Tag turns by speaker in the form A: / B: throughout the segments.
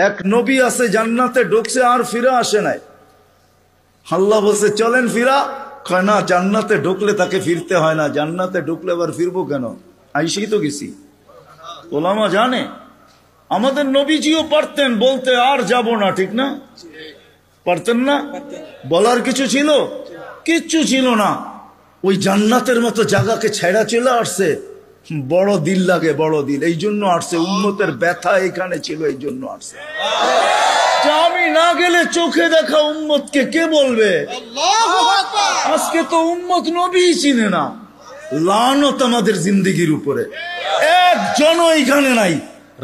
A: এক নবী আছে জান্নাতে ঢুকছে আর ফিরে আসে নাই। আল্লাহ বলছে চলেন ফিরা, কয় না, জান্নাতে ঢুকলে তাকে ফিরতে হয় না, জান্নাতে ঢুকলে আবার ফিরবো কেন, আইসেই তো গেছি। ওলামা জানে আমাদের নবীজিও পারতেন বলতে আর যাব না, ঠিক না? পারতেন না? বলার কিছু ছিল? কিচ্ছু ছিল না। ওই জান্নাতের মতো জায়গাকে ছেড়া চলে আসছে। বড় দিল লাগে, বড় দিল, এই জন্য আসছে। উম্মতের ব্যথা এখানে ছিল, এই জন্য আসছে। আমি না গেলে চোখে দেখা উম্মতকে কে বলবে? আজকে তো উম্মত নবী চিনে না। লানত আমাদের জিন্দেগির উপরে, একজনও এখানে নাই।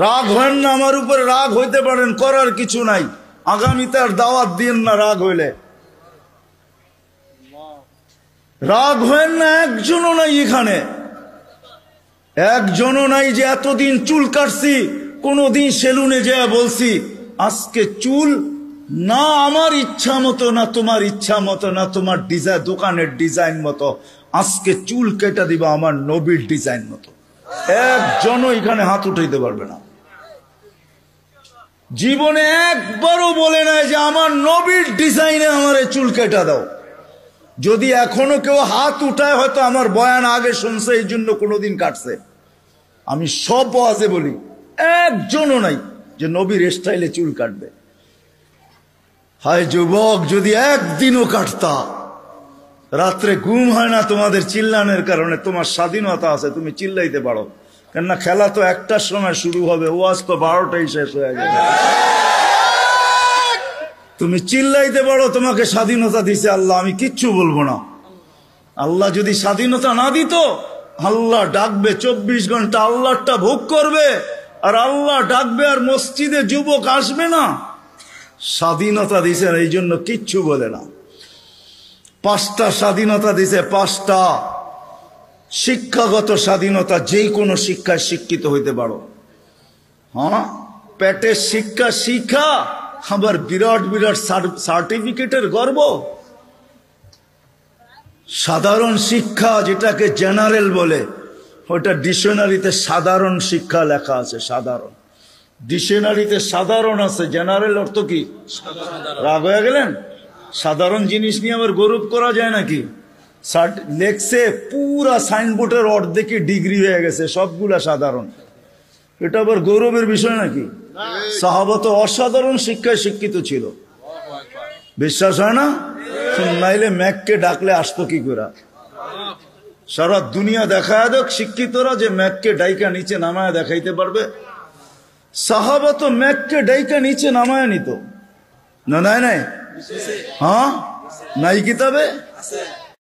A: রাগ হয়েন না আমার উপরে, রাগ হইতে পারেন, করার কিছু নাই। আগামীতে আর দাওয়াত দিন না রাগ হইলে। রাগ হয়েন না, একজনও নাই এখানে, একজনও নাই যে এতদিন চুল কাটছি, কোনদিন সেলুনে যেয়ে বলছি আজকে চুল না আমার ইচ্ছা মতো, না তোমার ইচ্ছা মতো, না তোমার ডিজাইন দোকানের ডিজাইন মতো, আজকে চুল কেটে দিবা আমার নবীর ডিজাইন মতো। একজনও এখানে হাত উঠাইতে পারবে না। জীবনে একবারও বলে নাই যে আমার নবীর ডিজাইনে আমার চুল কেটে দাও। যদি এখনো কেউ হাত উঠায়, হয়তো আমার বয়ান আগে শুনছে, এই জন্য কোনোদিন কাটছে। আমি সব ওয়াজে বলি, একজনও নাই যে নবীর স্টাইলে চুল কাটবে। হায় যুবক, যদি একদিনও কাটতা। রাত্রে ঘুম হয় না তোমাদের চিল্লানের কারণে। তোমার স্বাধীনতা আছে, তুমি চিল্লাইতে পারো, কেননা খেলা তো 1টার সময় শুরু হবে, ওয়াজ তো 12টায় শেষ হয়ে যাবে। তুমি চিল্লাইতে পারো, তোমাকে স্বাধীনতা দিছে আল্লাহ, আমি কিচ্ছু বলবো না। আল্লাহ যদি স্বাধীনতা না দিত, আল্লাহ ডাকবে 24 ঘন্টা, আল্লাহটা ভোগ করবে, আর আল্লাহ ডাকবে আর মসজিদে যুবক আসবে না। স্বাধীনতা দিছেন, এই জন্য কিচ্ছু বলে না। 5টা স্বাধীনতা দিছে, 5টা। শিক্ষাগত স্বাধীনতা, যে কোনো শিক্ষায় শিক্ষিত হইতে পারো। হ্যাঁ, পেটের শিক্ষা শিক্ষা, আবার বিরাট বিরাট সার্টিফিকেটের গর্ব। সাধারণ শিক্ষা, যেটাকে জেনারেল বলে, ওটা ডিকশনারিতে সাধারণ শিক্ষা লেখা আছে। সাধারণ ডিকশনারিতে সাধারণ আছে, জেনারেল অর্থ কি? রাগ হয়ে গেলেন? সাধারণ জিনিস নিয়ে আবার গৌরব করা যায় নাকি? লেখছে পুরা সাইনবোর্ডের অর্ধেকে ডিগ্রি হয়ে গেছে, সবগুলা সাধারণ। এটা আবার গৌরবের বিষয় নাকি? সাহাবা তো অসাধারণ শিক্ষায় শিক্ষিত ছিল। বিশ্বাস হয় না? নাইলে ম্যাককে ডাকলে আসতো কি করে? সারা দুনিয়া দেখায় দেখ শিক্ষিতরা যে ম্যাককে ডাইকা নিচে নামায় দেখাইতে পারবে। সাহাবা তো ম্যাককে ডাইকা নিচে নামায় নিত না। নাই নাই, হ্যাঁ, নাই কিতাবে।